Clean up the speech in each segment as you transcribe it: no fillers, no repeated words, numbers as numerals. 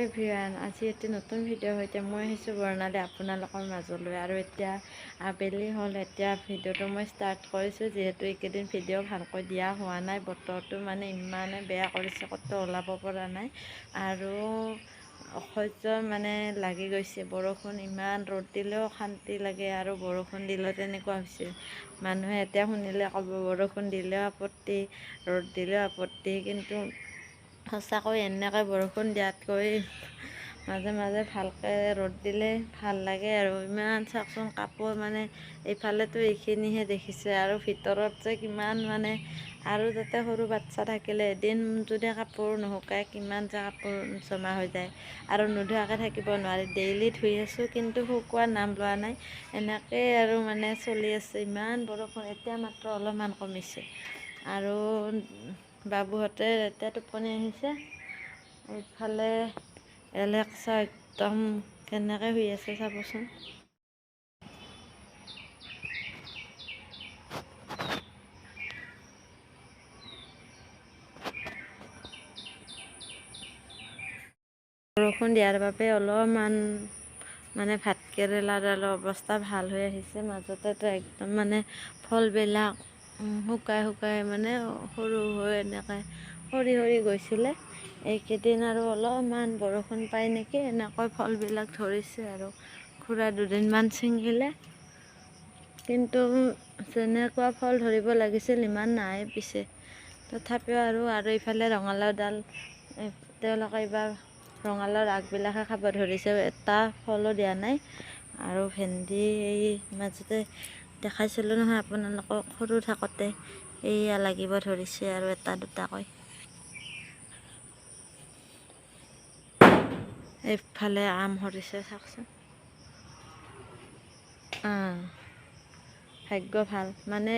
Everyone, আজি এটা নতুন ভিডিঅ' সৈতে মই আহিছোঁ বৰ্ণালী আপোনালোকৰ মাজলৈ। আৰু এতিয়া আবেলি হ'ল, এতিয়া ভিডিঅ'টো মই ষ্টাৰ্ট কৰিছোঁ। যিহেতু এইকেইদিন ভিডিঅ' ভালকৈ দিয়া হোৱা নাই, বতৰটো মানে ইমানে বেয়া কৰিছে, ক'তো ওলাব পৰা নাই আৰু অসহ্য মানে লাগি গৈছে। বৰষুণ ইমান, ৰ'দ দিলেও শান্তি লাগে আৰু বৰষুণ দিলেও তেনেকুৱা হৈছে। মানুহে এতিয়া শুনিলে ক'ব বৰষুণ দিলেও আপত্তি, ৰ'দ দিলেও আপত্তি, কিন্তু সঁচাকৈ এনেকৈ বৰষুণ দিয়াতকৈ মাজে মাজে ভালকৈ ৰ'দ দিলে ভাল লাগে আৰু। ইমান চাওকচোন কাপোৰ, মানে এইফালেতো এইখিনিহে দেখিছে আৰু ভিতৰত যে কিমান মানে, আৰু যাতে সৰু বাচ্চা থাকিলে এদিন যদি কাপোৰ নুশুকায় কিমান যে কাপোৰ জমা হৈ যায় আৰু নোধোৱাকৈ থাকিব নোৱাৰি। ডেইলি ধুই আছোঁ কিন্তু শুকোৱাৰ নাম লোৱা নাই, এনেকৈ আৰু মানে চলি আছে। ইমান বৰষুণ, এতিয়া মাত্ৰ অলপমান কমিছে আৰু বাবুহঁতে এতিয়া টোপনি আহিছে। এইফালে এলেক্সা একদম কেনেকৈ শুই আছে চাবচোন। বৰষুণ দিয়াৰ বাবে অলপমান মানে ভাতকেৰেলাৰ অৱস্থা ভাল হৈ আহিছে। মাজতেতো একদম মানে ফলবিলাক শুকাই মানে সৰু হৈ এনেকৈ সৰি সৰি গৈছিলে। এইকেইদিন আৰু অলপমান বৰষুণ পাই নেকি এনেকৈ ফলবিলাক ধৰিছে আৰু খুৰা দুদিনমান ছিঙিলে, কিন্তু যেনেকুৱা ফল ধৰিব লাগিছিল ইমান নাই পিছে। তথাপিও আৰু ইফালে ৰঙালাওডাল, তেওঁলোকে এইবাৰ ৰঙালাওৰ আগবিলাকে খাব ধৰিছে, এটা ফলো দিয়া নাই। আৰু ভেন্দি এই মাজতে দেখাইছিলোঁ নহয় আপোনালোকক, সৰু থাকোঁতে এইয়া লাগিব ধৰিছে আৰু এটা দুটাকৈ। এইফালে আম সৰিছে চাওকচোন। ভাগ্য ভাল, মানে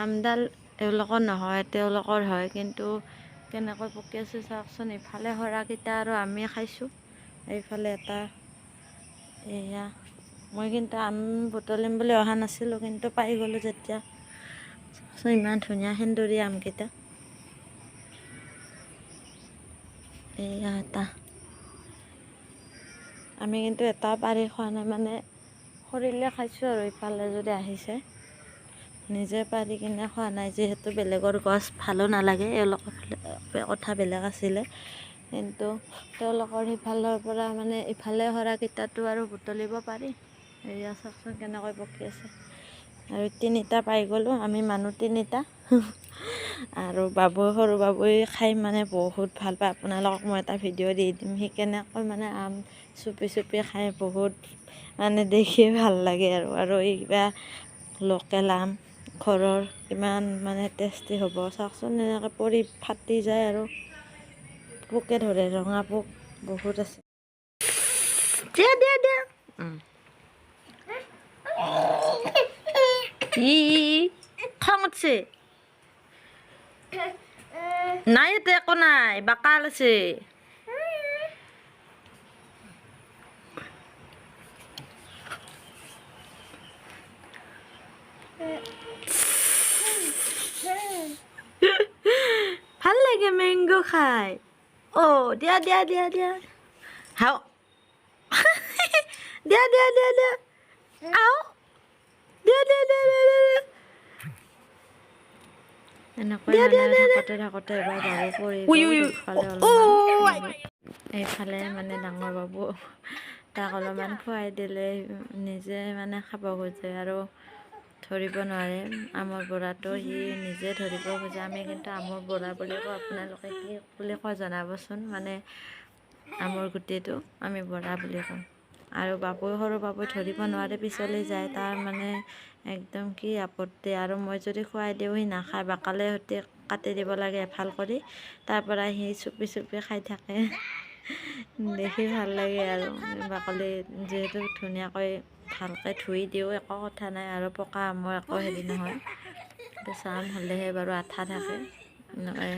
আমডাল এওঁলোকৰ নহয়, তেওঁলোকৰ হয়, কিন্তু কেনেকৈ পকি আছে চাওকচোন। ইফালে সৰাকেইটা আৰু আমি খাইছোঁ, এইফালে এটা। এয়া মই কিন্তু আম বুটলিম বুলি অহা নাছিলোঁ, কিন্তু পাই গ'লোঁ যেতিয়া। ইমান ধুনীয়া সেন্দুৰী আমকেইটা। এয়া এটা, আমি কিন্তু এটা পাৰি খোৱা নাই, মানে সৰিলে খাইছোঁ আৰু ইফালে যদি আহিছে। নিজে পাৰি কিনে খোৱা নাই, যিহেতু বেলেগৰ গছ ভালো নালাগে। এওঁলোকৰ কথা বেলেগ আছিলে, কিন্তু তেওঁলোকৰ সিফালৰ পৰা মানে ইফালে সৰাকেইটাতো আৰু বুটলিব পাৰি। এয়া চাওকচোন কেনেকৈ পকি আছে। আৰু তিনিটা পাই গ'লোঁ, আমি মানুহ তিনিটা আৰু সৰু বাবুই খাই মানে বহুত ভাল পায়। আপোনালোকক মই এটা ভিডিঅ' দি দিম, সি কেনেকৈ মানে আম চুপি চুপি খাই, বহুত মানে দেখি ভাল লাগে আৰু এই কিবা লোকেল আম ঘৰৰ কিমান মানে টেষ্টি হ'ব চাওকচোন। এনেকৈ পৰি ফাটি যায় আৰু পোকে ধৰে, ৰঙা পোক বহুত আছে। দিয়া দিয়া দিয়া, খং উঠছে নাই, ইয়াতে একো নাই, বাকাল আছে। ভাল লাগে মেংগো খাই। দিয়া দিয়া দিয়া দিয়া, হাও দিয়া দিয়া দিয়া দিয়া, আও দিয়া দিয়া দিয়া দিয়া দিয়া। এনেকৈ মানে থাকোঁতে এবাৰ বাবু পৰি গ'ল দুখপালে অলপমান। এইফালে মানে ডাঙৰ বাবু, তাক অলপমান খুৱাই দিলে নিজে মানে খাব খোজে আৰু ধৰিব নোৱাৰে। আমৰ বৰাটো সি নিজে ধৰিব খোজে, আমি কিন্তু আমৰ বৰা বুলি কওঁ। আপোনালোকে কি বুলি কয় জনাবচোন, মানে আমৰ গুটিটো আমি বৰা বুলি কওঁ। আৰু সৰু বাবুই ধৰিব নোৱাৰে, পিছলি যায়, তাৰ মানে একদম কি আপত্তি। আৰু মই যদি খুৱাই দিওঁ সি নাখায়, বাকালে সৈতে কাটি দিব লাগে এফাল কৰি, তাৰ পৰা সি চুপি চুপি খাই থাকে। দেখি ভাল লাগে আৰু বাকলি যিহেতু ধুনীয়াকৈ ভালকৈ ধুই দিওঁ, একো কথা নাই। আৰু পকা আমৰ একো হেৰি নহয়, কেঁচা আম হ'লেহে বাৰু আঠা থাকে। এনেকৈ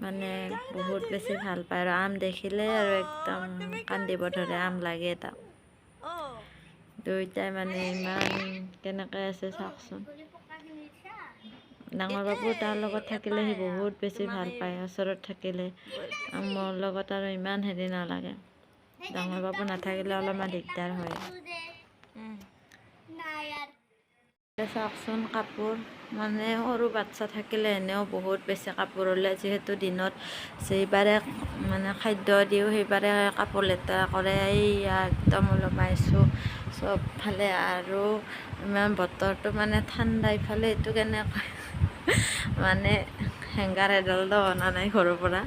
মানে বহুত বেছি ভাল পায় আৰু আম দেখিলে আৰু একদম কান্দিব ধৰে, আম লাগে তাক। দুয়োটাই মানে ইমান কেনেকৈ আছে চাওকচোন। ডাঙৰ বাবু তাৰ লগত থাকিলে সি বহুত বেছি ভাল পায় ওচৰত থাকিলে মোৰ লগত আৰু ইমান হেৰি নালাগে ডাঙৰ বাবু নাথাকিলে অলপমান দিগদাৰ হয় চাওকচোন কাপোৰ মানে সৰু বাচ্চা থাকিলে এনেও বহুত বেছি কাপোৰ ওলায় যিহেতু দিনত যেইবাৰে মানে খাদ্য দিওঁ সেইবাৰে কাপোৰ লেতেৰা কৰে এইয়া একদম ওলমাইছোঁ চবফালে আৰু ইমান বতৰটো মানে ঠাণ্ডা ইফালে এইটো কেনেকৈ মানে হেংগাৰ এডালটো অনা নাই ঘৰৰ পৰা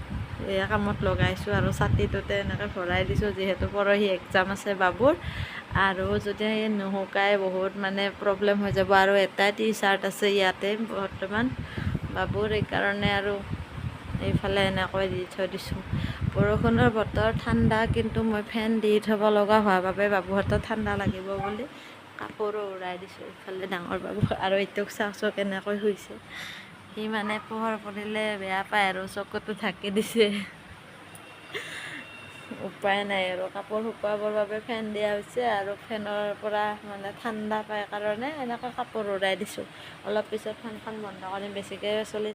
এয়া কামত লগাইছোঁ আৰু ছাতিটোতে এনেকৈ ভৰাই দিছোঁ যিহেতু পৰহি এক্সাম আছে বাবুৰ আৰু যদি নুশুকাই বহুত মানে প্ৰব্লেম হৈ যাব আৰু এটাই টি চাৰ্ট আছে ইয়াতে বৰ্তমান বাবুৰ সেইকাৰণে আৰু এইফালে এনেকৈ দি থৈ দিছোঁ বৰষুণৰ বতৰ ঠাণ্ডা কিন্তু মই ফেন দি থ'ব লগা হোৱাৰ বাবে বাবুহঁতৰ ঠাণ্ডা লাগিব বুলি কাপোৰো উৰাই দিছোঁ ইফালে ডাঙৰ বাবু আৰু এইটোক চাওঁচোন কেনেকৈ শুইছে সি মানে পোহৰ পৰিলে বেয়া পায় আৰু চকুটো ঢাকি দিছে উপায় নাই আৰু কাপোৰ শুকুৱাবৰ বাবে ফেন দিয়া হৈছে আৰু ফেনৰ পৰা মানে ঠাণ্ডা পায় কাৰণে এনেকৈ কাপোৰ উৰাই দিছোঁ অলপ পিছত ফেনখন বন্ধ কৰিম বেছিকৈ চলি